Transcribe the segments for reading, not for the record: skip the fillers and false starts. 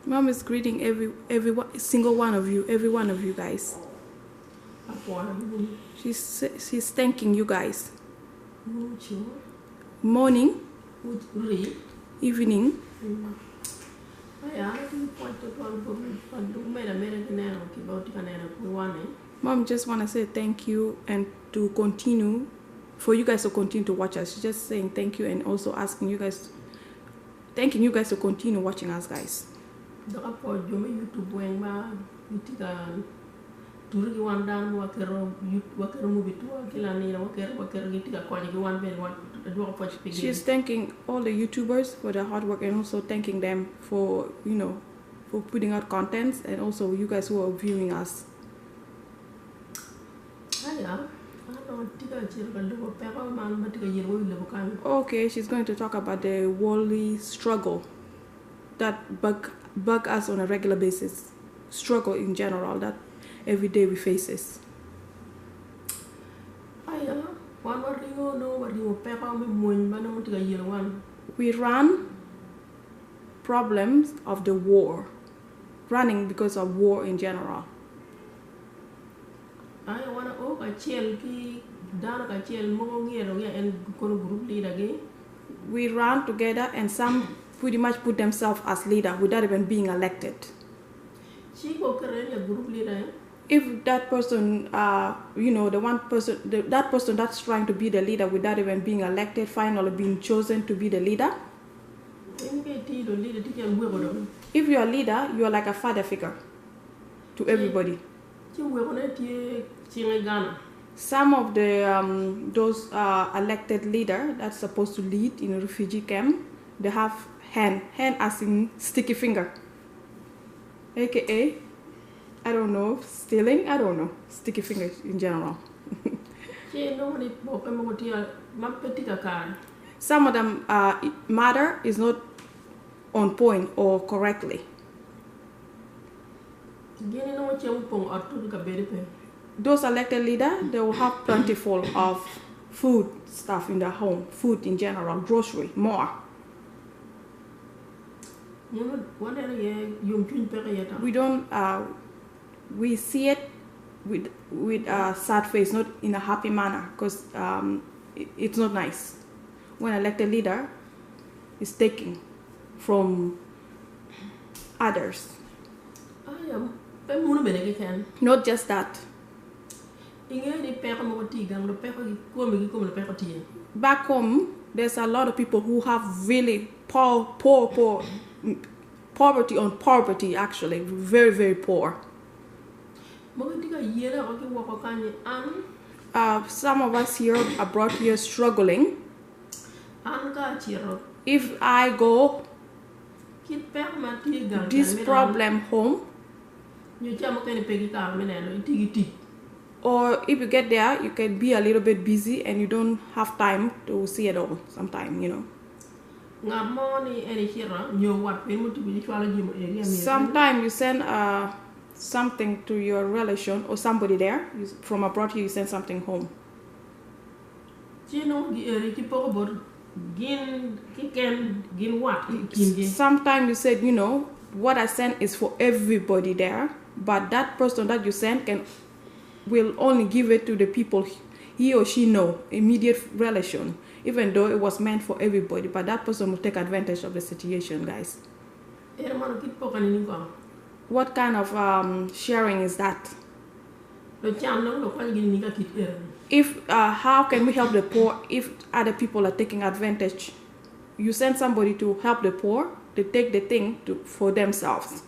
Mom is greeting every single one of you guys. She's thanking you guys. Morning, evening. Mom just want to say thank you and to continue, for you guys to continue to watch us. She's just saying thank you and also asking you guys, thanking you guys to continue watching us, guys. She's thanking all the YouTubers for their hard work and also thanking them for, for putting out contents, and also you guys who are viewing us. Okay, she's going to talk about the worldly struggle that bug us on a regular basis. Struggle in general that every day we faces. We run problems of the war, running because of war in general. We run together and some pretty much put themselves as leader without even being elected. If that person, that person that's trying to be the leader without even being elected, finally being chosen to be the leader. If you're a leader, you're like a father figure to everybody. Some of the those elected leader that's supposed to lead in a refugee camp, they have hand as in sticky finger, aka I don't know, stealing, I don't know, sticky fingers in general. Some of them matter is not on point or correctly. Those elected leaders, they will have plentiful of food stuff in their home, food in general, grocery, more. We don't, we see it with a sad face, not in a happy manner, because it's not nice when an elected leader is taking from others. Not just that. Back home, there's a lot of people who have really poor poverty on poverty, actually, very, very poor. Some of us here abroad here struggling. If I go this problem home, or if you get there, you can be a little bit busy and you don't have time to see it all sometime, Sometimes you send something to your relation or somebody there from abroad here, you send something home. Sometimes you said, what I sent is for everybody there, but that person that you send will only give it to the people he or she know, immediate relation, even though it was meant for everybody, but that person will take advantage of the situation, guys. What kind of sharing is that? If how can we help the poor if other people are taking advantage? You send somebody to help the poor, they take the thing for themselves.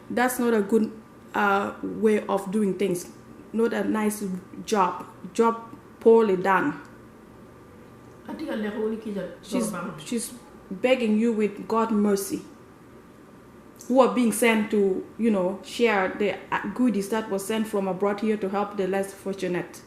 That's not a good way of doing things. Not a nice job poorly done. She's begging you with God's mercy, who are being sent to, share the goodies that was sent from abroad here to help the less fortunate.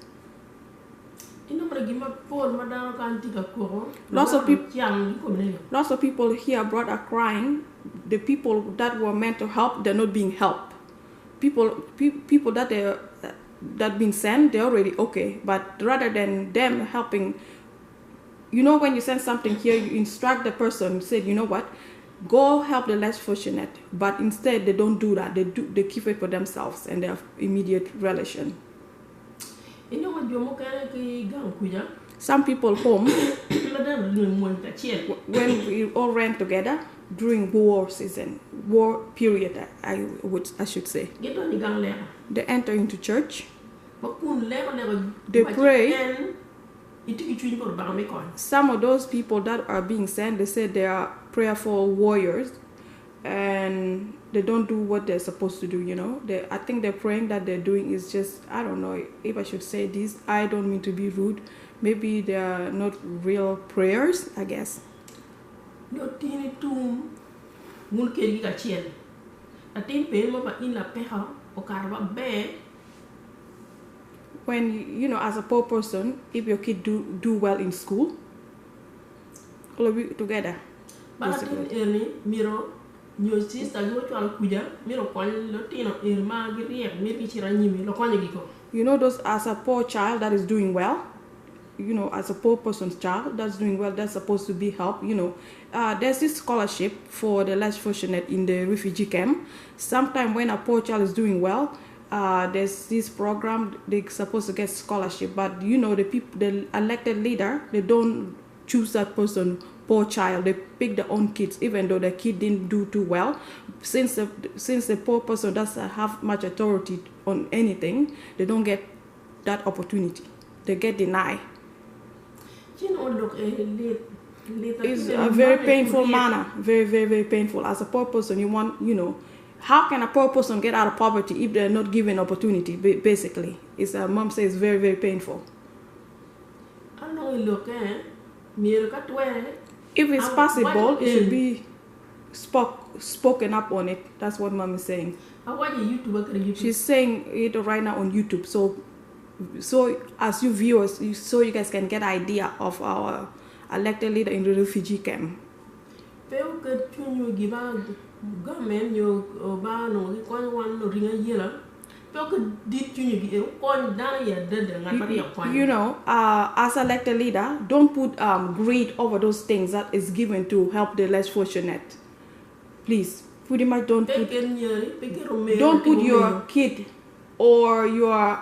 Lots of people here abroad are crying. The people that were meant to help, they're not being helped. People that been sent, they're already okay. But rather than them helping you know, when you send something here, you instruct the person, you said, you know what, go help the less fortunate. But instead, they don't do that. They keep it for themselves and their immediate relation. Some people home, when we all ran together during war season, war period, I should say. They enter into church. They pray. Some of those people that are being sent, they say they are prayerful warriors, and they don't do what they're supposed to do, you know. I think they're praying that they're doing is just, I don't know if I should say this, I don't mean to be rude, maybe they are not real prayers, I guess. When you know, as a poor person, if your kid do well in school, all of you together. You know, those as a poor child that is doing well, you know, as a poor person's child that's doing well, that's supposed to be helped, you know. There's this scholarship for the less fortunate in the refugee camp. Sometimes when a poor child is doing well, there's this program, they're supposed to get scholarship, but you know, the elected leader, they don't choose that person, poor child, they pick their own kids, even though the kid didn't do too well. Since the poor person doesn't have much authority on anything, they don't get that opportunity. They get denied. You know, look, it's a very painful manner, very, very, very painful. As a poor person, you want, you know, how can a poor person get out of poverty if they're not given opportunity? Basically, it's mom says very, very painful. If it's possible, it should be spoken up on it. That's what mom is saying. She's saying it right now on YouTube. So as you viewers, so you guys can get an idea of our elected leader in the refugee camp. You know, as elected leader, don't put greed over those things that is given to help the less fortunate. Please, pretty much don't put your kid or your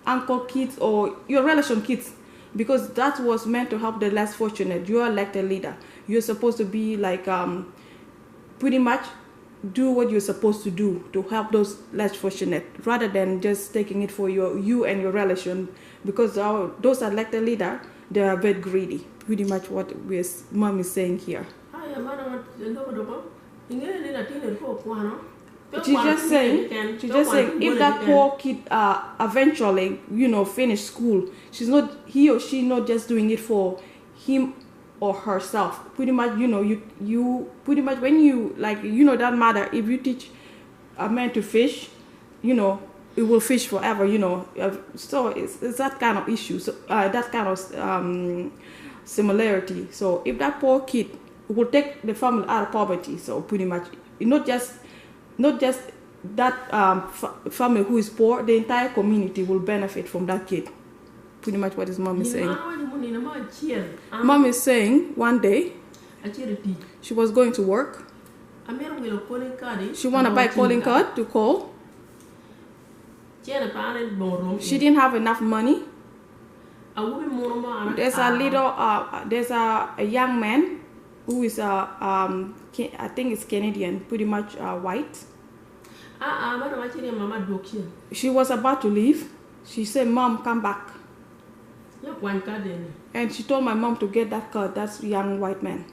uncle kids or your relation kids, because that was meant to help the less fortunate. You're elected leader. You're supposed to be like pretty much do what you're supposed to do to help those less fortunate, rather than just taking it for you and your relation, because those elected leader, they are very greedy. Pretty much what mom is saying here. She's just saying if that poor kid eventually, you know, finish school, he or she not just doing it for him or herself. Pretty much, you know, you pretty much, when you, like, you know, that mother, if you teach a man to fish, you know, it will fish forever, you know. So it's that kind of issue, so that kind of similarity. So if that poor kid will take the family out of poverty, so pretty much not just that family who is poor, the entire community will benefit from that kid. Pretty much what his mom is saying. Mom is saying one day she was going to work. She want to buy a calling card to call. She didn't have enough money. There's a young man who is I think it's Canadian, pretty much white. She was about to leave. She said, "Mom, come back." And she told my mom to get that card. That's a young white man.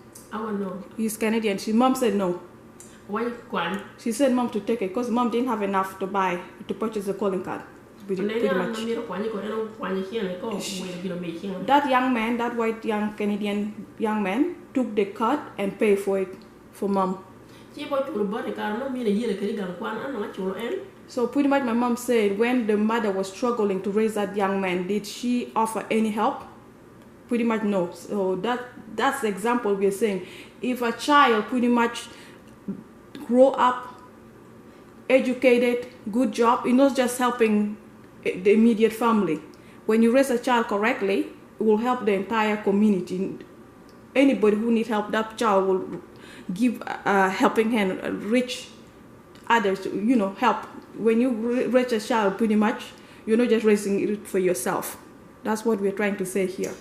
He's Canadian. Mom said no. She said mom to take it because mom didn't have enough to purchase the calling card. Pretty much. That young man, that white young Canadian young man, took the card and paid for it for mom. So pretty much my mom said when the mother was struggling to raise that young man, did she offer any help? Pretty much no. So that's the example we're saying. If a child pretty much grow up, educated, good job, it's not just helping the immediate family. When you raise a child correctly, it will help the entire community. anybody who need help, that child will give a helping hand, reach others, help. When you raise a child, pretty much, you're not just raising it for yourself. That's what we're trying to say here.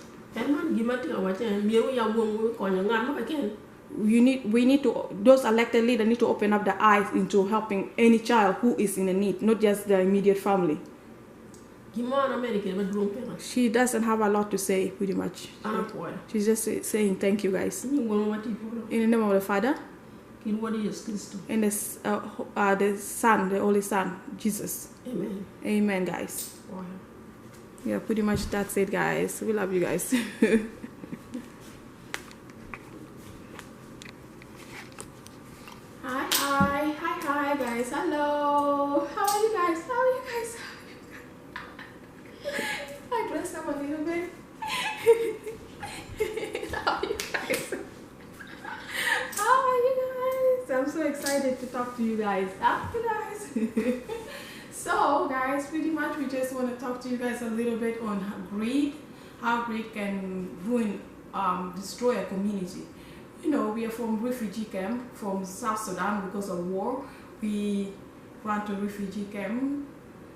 We need to, those elected leaders need to open up the eyes into helping any child who is in a need, not just the immediate family. She doesn't have a lot to say, pretty much. She's just saying thank you, guys. In the name of the Father, and the Son, the Holy Son, Jesus. Amen. Amen, guys. Wow. Yeah, pretty much that's it, guys. We love you guys. Hi, guys. Hello. How are you guys? I dressed up a little bit. How are you guys? I'm so excited to talk to you guys. So, guys, pretty much we just want to talk to you guys a little bit on greed, how greed can ruin, destroy a community. We are from refugee camp from South Sudan because of war. We ran to refugee camp.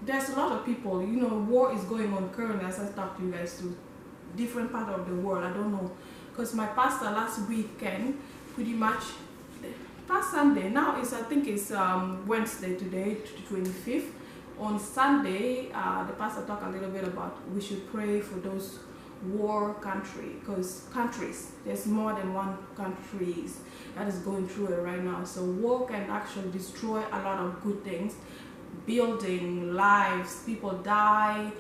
There's a lot of people, war is going on currently as I talk to you guys to different part of the world. I don't know, because my pastor last weekend, pretty much past Sunday, now I think it's Wednesday today, 25th. On Sunday, the pastor talked a little bit about we should pray for those war countries, there's more than one countries that is going through it right now. So war can actually destroy a lot of good things, building lives. People die,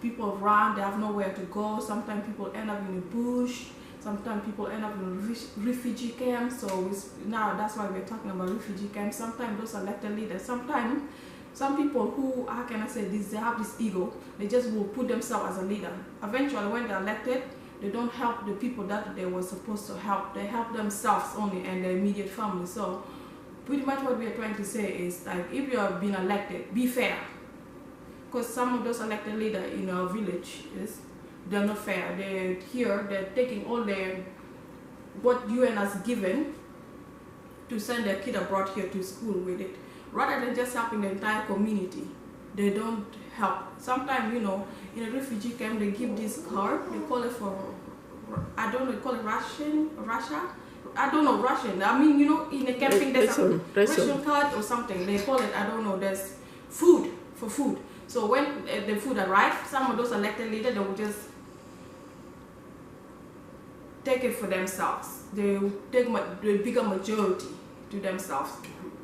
people run, they have nowhere to go. Sometimes people end up in the bush, sometimes people end up in refugee camps. So now that's why we're talking about refugee camps. Sometimes those elected leaders, sometimes some people who, how can I say this, they have this ego, they just will put themselves as a leader. Eventually when they're elected, they don't help the people that they were supposed to help. They help themselves only and their immediate family. So pretty much what we are trying to say is, like, if you have been elected, be fair. Because some of those elected leaders in our village, they're not fair. They're taking all what UN has given to send their kid abroad here to school with it. Rather than just helping the entire community, they don't help. Sometimes, in a refugee camp, they give this card. They call it I don't know, they call it Russia? I don't know, Russian. I mean, in a camping, there's a Russian card or something. They call it, I don't know, there's food, for food. So when the food arrives, some of those elected leaders, they will just take it for themselves. They will take the bigger majority to themselves.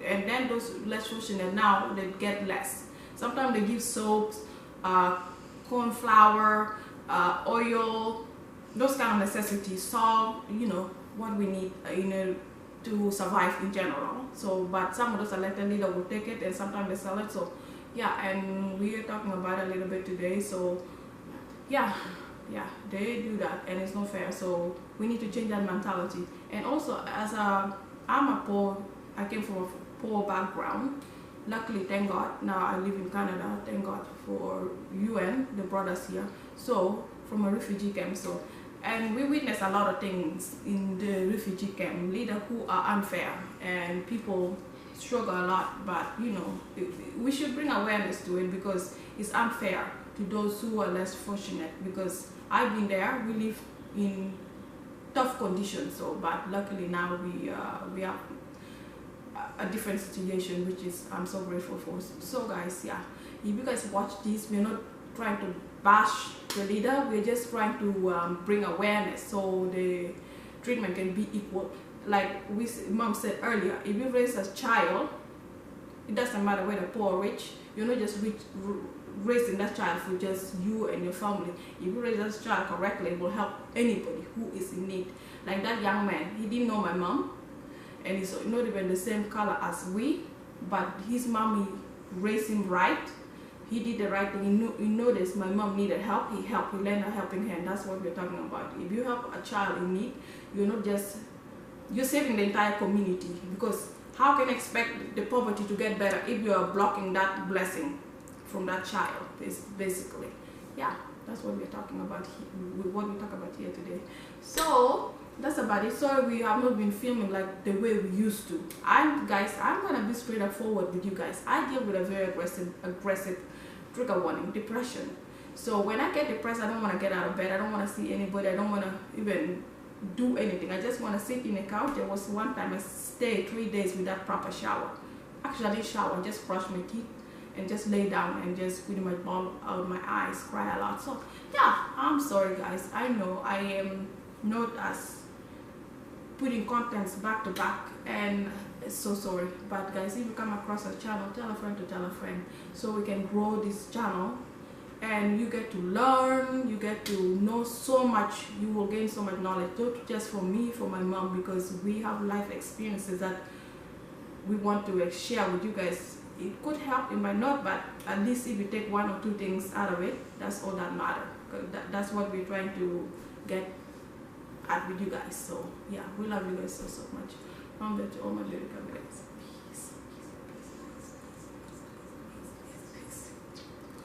And then those less fortunate, now they get less. Sometimes they give soaps, corn flour, oil, those kind of necessities, salt, what we need to survive in general. So, but some of those elected leaders will take it and sometimes they sell it. So, yeah, and we are talking about it a little bit today. So, yeah, they do that and it's not fair. So, we need to change that mentality. And also, I came from a poor background. Luckily, thank God, now I live in Canada. Thank God for UN, the brothers here. So, from a refugee camp. So, and we witness a lot of things in the refugee camp. Leaders who are unfair and people struggle a lot. But we should bring awareness to it because it's unfair to those who are less fortunate. Because I've been there. We live in tough conditions. So, but luckily now we have a different situation, which is I'm so grateful for. So guys, yeah, if you guys watch this, we're not trying to bash the leader, we're just trying to bring awareness so the treatment can be equal. Like mom said earlier, if you raise a child, it doesn't matter whether poor or rich, you're not just raising that child for just you and your family. If you raise that child correctly, it will help anybody who is in need. Like that young man, he didn't know my mom, and he's not even the same color as we, but his mommy raised him right. He did the right thing. He noticed my mom needed help. He helped. He lent a helping hand. That's what we're talking about. If you help a child in need, you're saving the entire community. Because how can you expect the poverty to get better if you are blocking that blessing from that child? Basically, yeah. that's what we're talking about what we talk about here today. So that's about it. Sorry we have not been filming like the way we used to. I'm gonna be straight up forward with you guys. I deal with a very aggressive trigger warning, depression. So when I get depressed, I don't want to get out of bed, I don't want to see anybody, I don't want to even do anything. I just want to sit in a couch. There was one time I stayed 3 days without proper shower. Actually, I didn't shower, I just brushed my teeth and just lay down and just pretty much bawl out my eyes, cry a lot. So yeah, I'm sorry guys. I know I am not as putting contents back to back, and so sorry. But guys, if you come across a channel, tell a friend to tell a friend, so we can grow this channel and you get to learn, you get to know so much, you will gain so much knowledge, not just for me, for my mom, because we have life experiences that we want to share with you guys. It could help, it might not, but at least if you take 1 or 2 things out of it, that's all that matters. That's what we're trying to get at with you guys. So yeah, we love you guys so much. Remember to all my lyrical guys. Peace.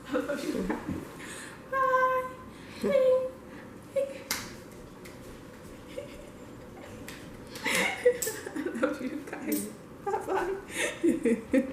I love you. Bye. I love you guys. Bye bye.